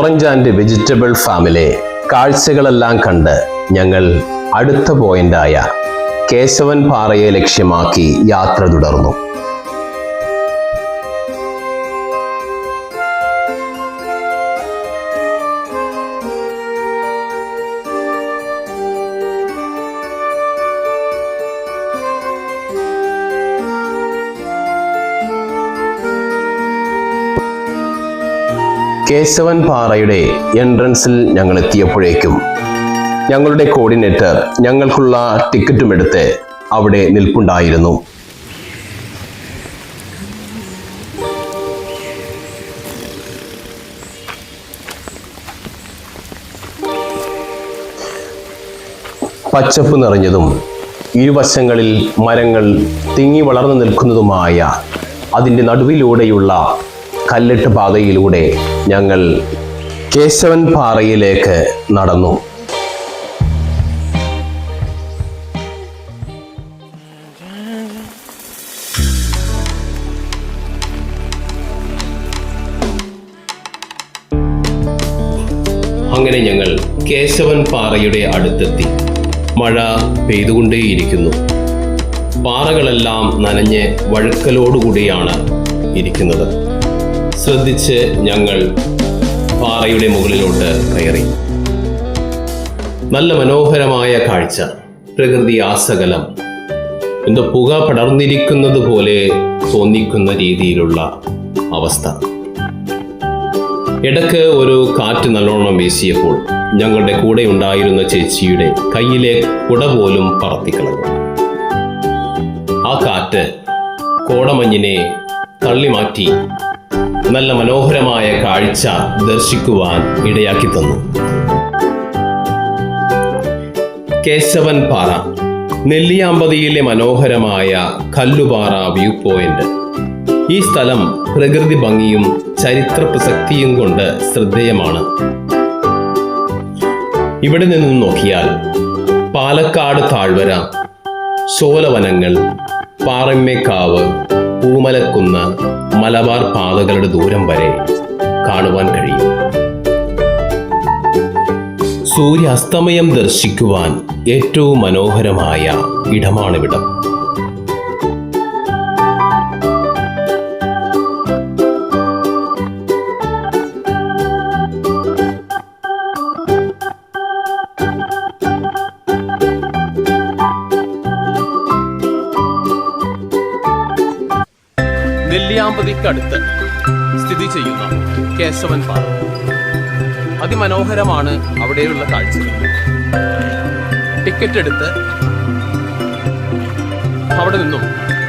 Orange and vegetable ഫാമിലെ കാഴ്ചകളെല്ലാം കണ്ട് ഞങ്ങൾ അടുത്ത പോയിന്റായ കേശവൻ പാറയെ ലക്ഷ്യമാക്കി യാത്ര തുടർന്നു. കേശവൻ പാറയുടെ എൻട്രൻസിൽ ഞങ്ങൾ എത്തിയപ്പോഴേക്കും ഞങ്ങളുടെ കോർഡിനേറ്റർ ഞങ്ങൾക്കുള്ള ടിക്കറ്റും എടുത്ത് അവിടെ നിൽപ്പുണ്ടായിരുന്നു. പച്ചപ്പ് നിറഞ്ഞതും ഇരുവശങ്ങളിൽ മരങ്ങൾ തിങ്ങി വളർന്നു നിൽക്കുന്നതുമായ അതിൻ്റെ നടുവിലൂടെയുള്ള കല്ലിട്ട് പാതയിലൂടെ ഞങ്ങൾ കേശവൻ പാറയിലേക്ക് നടന്നു. അങ്ങനെ ഞങ്ങൾ കേശവൻ പാറയുടെ അടുത്തെത്തി. മഴ പെയ്തുകൊണ്ടേയിരിക്കുന്നു. പാറകളെല്ലാം നനഞ്ഞ് വഴുക്കലോടുകൂടിയാണ് ഇരിക്കുന്നത്. ശ്രദ്ധിച്ച് ഞങ്ങൾ പാറയുടെ മുകളിലോട്ട് കയറി. നല്ല മനോഹരമായ കാഴ്ച. പ്രകൃതി ആസകലം എന്തോ പുക പടർന്നിരിക്കുന്നത് പോലെ തോന്നിക്കുന്ന രീതിയിലുള്ള അവസ്ഥ. ഇടയ്ക്ക് ഒരു കാറ്റ് നല്ലോണം വീശിയപ്പോൾ ഞങ്ങളുടെ കൂടെ ഉണ്ടായിരുന്ന ചേച്ചിയുടെ കയ്യിലെ കുട പോലും പറത്തിക്കളഞ്ഞു. ആ കാറ്റ് കോടമഞ്ഞിനെ തള്ളിമാറ്റി നല്ല മനോഹരമായ കാഴ്ച ദർശിക്കുവാൻ ഇടയാക്കി തന്നു. കേശവൻ പാറ, നെല്ലിയാമ്പതിയിലെ മനോഹരമായ കല്ലുപാറ വ്യൂ പോയിന്റ്. ഈ സ്ഥലം പ്രകൃതി ഭംഗിയും ചരിത്ര പ്രസക്തിയും കൊണ്ട് ശ്രദ്ധേയമാണ്. ഇവിടെ നിന്നും നോക്കിയാൽ പാലക്കാട് താഴ്വര, ശോലവനങ്ങൾ, പാറമ്മേക്കാവ്, പൂമലക്കുന്ന്, മലബാർ പാതകളുടെ ദൂരം വരെ കാണുവാൻ കഴിയും. സൂര്യാസ്തമയം ദർശിക്കുവാൻ ഏറ്റവും മനോഹരമായ ഇടമാണിവിടം. നെല്ലിയാമ്പതിക്കടുത്ത് സ്ഥിതി ചെയ്യുന്ന കേശവൻ പാറ അതിമനോഹരമാണ്. അവിടെയുള്ള കാഴ്ചകൾ. ടിക്കറ്റ് എടുത്ത് അവിടെ നിന്നും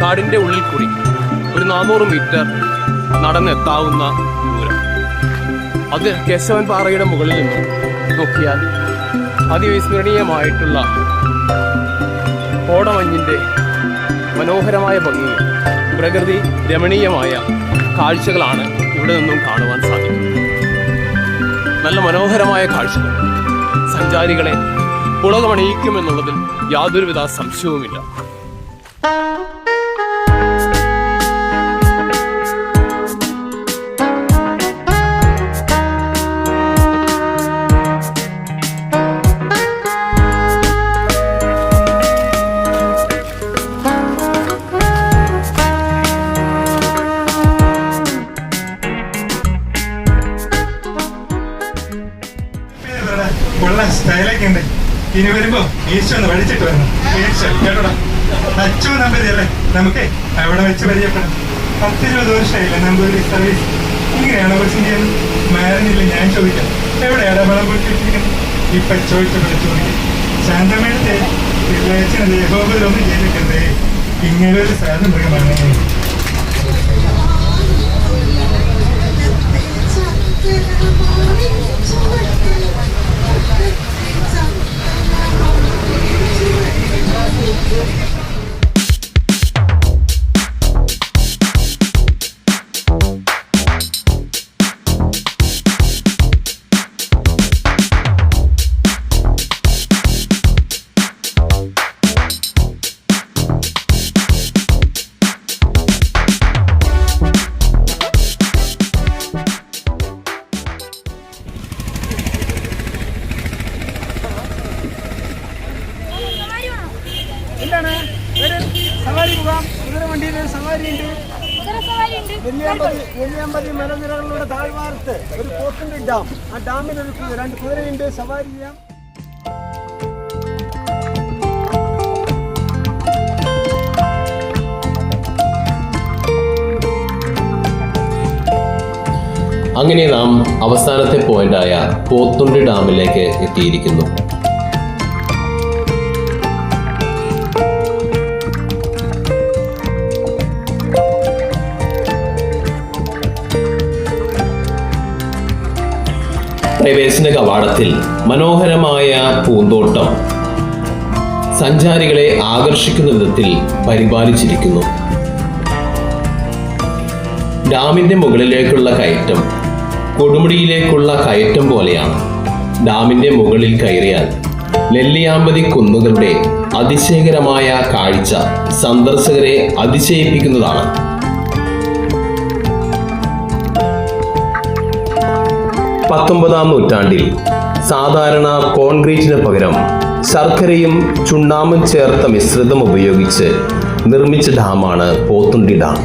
കാടിൻ്റെ ഉള്ളിൽ കൂടി ഒരു 400 മീറ്റർ നടന്നെത്താവുന്ന ദൂരം. അത് കേശവൻ പാറയുടെ മുകളിൽ നിന്നും നോക്കിയാൽ അതിവിസ്മരണീയമായിട്ടുള്ള കോടമഞ്ഞിൻ്റെ മനോഹരമായ ഭംഗിയും പ്രകൃതി രമണീയമായ കാഴ്ചകളാണ് ഇവിടെ നിന്നും കാണുവാൻ സാധിക്കുന്നത്. നല്ല മനോഹരമായ കാഴ്ചകൾ സഞ്ചാരികളെ പുളകമണിയിക്കുമെന്നുള്ളതിൽ യാതൊരുവിധ സംശയവുമില്ല. സ്റ്റൈലൊക്കെ ഉണ്ട്. ഇനി വരുമ്പോ ഈശോ ഒന്ന് വഴിച്ചിട്ട് വരണം. കേട്ടോടാ, അച്ചു നമ്പരല്ലേ നമുക്ക് അവിടെ വെച്ച് പരിചയപ്പെടാം. 10-20 വർഷമായില്ലേ നമ്പൂതിരി സർവീസ്. ഇങ്ങനെയാണോ ക്വസ്റ്റ്യൻ ചെയ്യുന്നത്? മാരനില്ല, ഞാൻ ചോദിക്കാം. എവിടെയാണ് വളം പൊട്ടിയിരിക്കുന്നത്? ഇപ്പൊ ചോദിക്കും. ശാന്തമേടത്തെ പിള്ളേച്ചനെ യഹോവയിലൊന്നും ചെയ്തിട്ടുണ്ട്. ഇങ്ങനെ ഒരു സാധനം മൃഗമാണ്. എന്താണ് ഒരു സവാരി പോകാം. കുതിരവണ്ടിയിൽ ഒരു സവാരി ഉണ്ട്. നെല്ലിയാമ്പതി മലനിരകളുടെ താഴ്വാരത്ത് ഒരു പോത്തുണ്ട് ഡാം. ആ ഡാമിൽ ഒരു 2 കുതിരയുണ്ട്. സവാരി ചെയ്യാം. അങ്ങനെ നാം അവസാനത്തെ പോയിന്റായ പോത്തുണ്ടി ഡാമിലേക്ക് എത്തിയിരിക്കുന്നു. പ്രവേശന കവാടത്തിൽ മനോഹരമായ പൂന്തോട്ടം സഞ്ചാരികളെ ആകർഷിക്കുന്ന വിധത്തിൽ പരിപാലിച്ചിരിക്കുന്നു. ഡാമിന്റെ മുകളിലേക്കുള്ള കയറ്റം കൊടുമുടിയിലേക്കുള്ള കയറ്റം പോലെയാണ്. ഡാമിന്റെ മുകളിൽ കയറിയാൽ നെല്ലിയാമ്പതി കുന്നുകളുടെ അതിശയകരമായ കാഴ്ച സന്ദർശകരെ അതിശയിപ്പിക്കുന്നതാണ്. പത്തൊമ്പതാം നൂറ്റാണ്ടിൽ സാധാരണ കോൺക്രീറ്റിന് പകരം ശർക്കരയും ചുണ്ണാമ്പും ചേർത്ത മിശ്രിതം ഉപയോഗിച്ച് നിർമ്മിച്ച ഡാമാണ് പോത്തുണ്ടി ഡാം.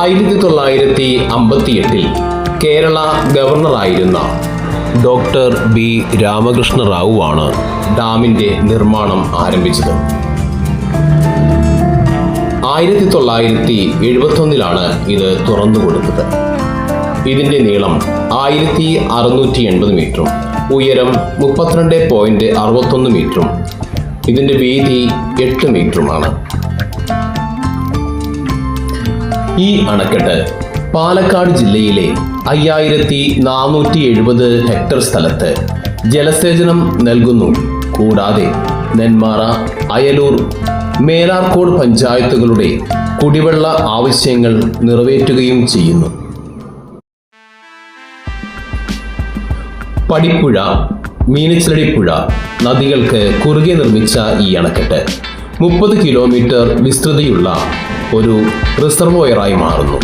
1958 കേരള ഗവർണറായിരുന്ന ഡോക്ടർ ബി രാമകൃഷ്ണ റാവു ആണ് ഡാമിന്റെ നിർമ്മാണം ആരംഭിച്ചത്. 1971 ഇത് തുറന്നുകൊടുത്തത്. ഇതിന്റെ നീളം 1680 മീറ്ററും ഉയരം 32.61 മീറ്ററും ഇതിന്റെ വീതി 8 മീറ്ററുമാണ്. ഈ അണക്കെട്ട് പാലക്കാട് ജില്ലയിലെ 5470 ഹെക്ടർ സ്ഥലത്ത് ജലസേചനം നൽകുന്നു. കൂടാതെ നെന്മാറ, അയലൂർ, മേലാർക്കോട് പഞ്ചായത്തുകളുടെ കുടിവെള്ള ആവശ്യങ്ങൾ നിറവേറ്റുകയും ചെയ്യുന്നു. പടിപ്പുഴ, മീനച്ചിലടിപ്പുഴ നദികൾക്ക് കുറുകെ നിർമ്മിച്ച ഈ അണക്കെട്ട് 30 കിലോമീറ്റർ വിസ്തൃതിയുള്ള ഒരു റിസർവോയറായി മാറുന്നു.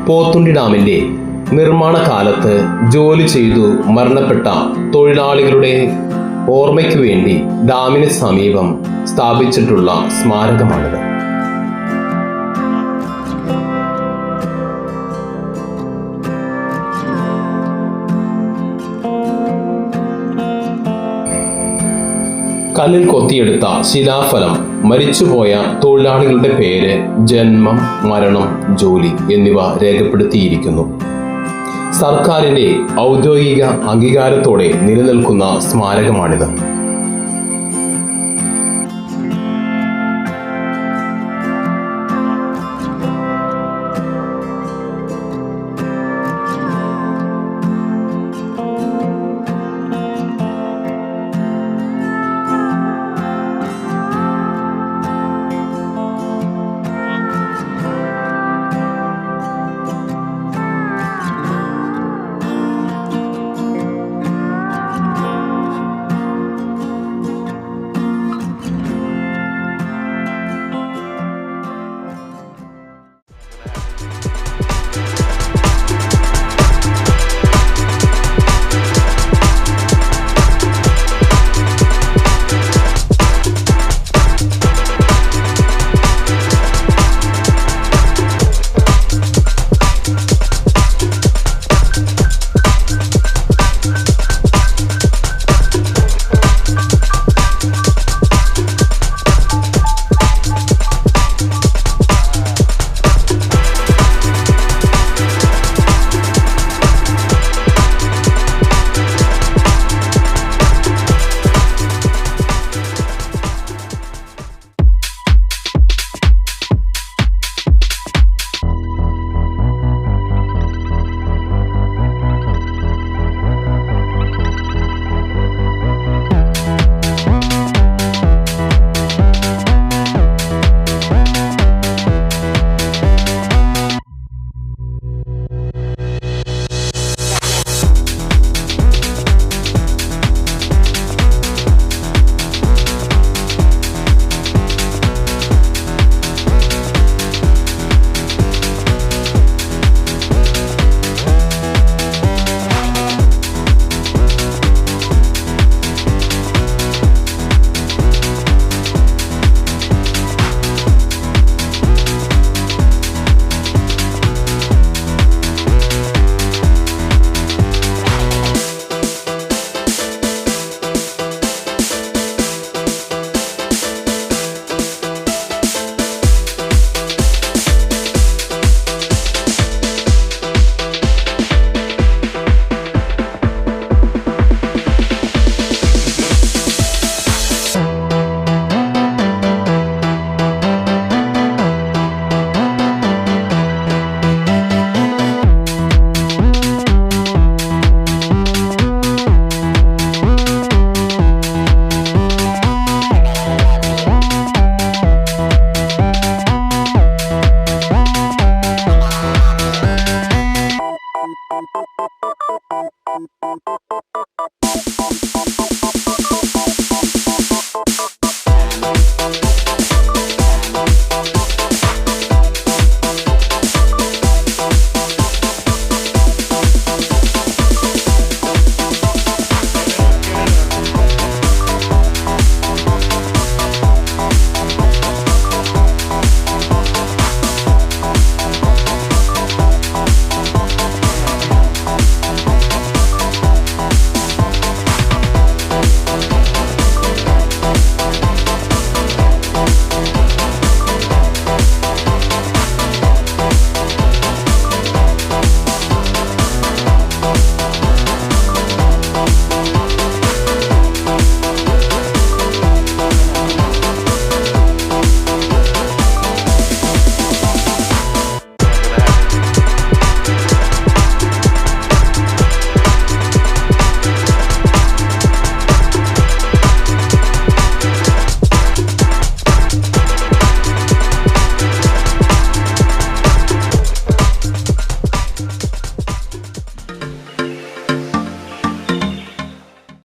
പോത്തുണ്ടി ഡാമിന്റെ നിർമ്മാണ കാലത്ത് ജോലി ചെയ്തു മരണപ്പെട്ട തൊഴിലാളികളുടെ ഓർമ്മയ്ക്ക് വേണ്ടി ഡാമിന് സമീപം സ്ഥാപിച്ചിട്ടുള്ള സ്മാരകമാണിത്. കല്ലിൽ കൊത്തിയെടുത്ത ശിലാഫലം, മരിച്ചുപോയ തൊഴിലാളികളുടെ പേര്, ജന്മം, മരണം, ജോലി എന്നിവ രേഖപ്പെടുത്തിയിരിക്കുന്നു. സർക്കാരിന്റെ ഔദ്യോഗിക അംഗീകാരത്തോടെ നിലനിൽക്കുന്ന സ്മാരകമാണിത്.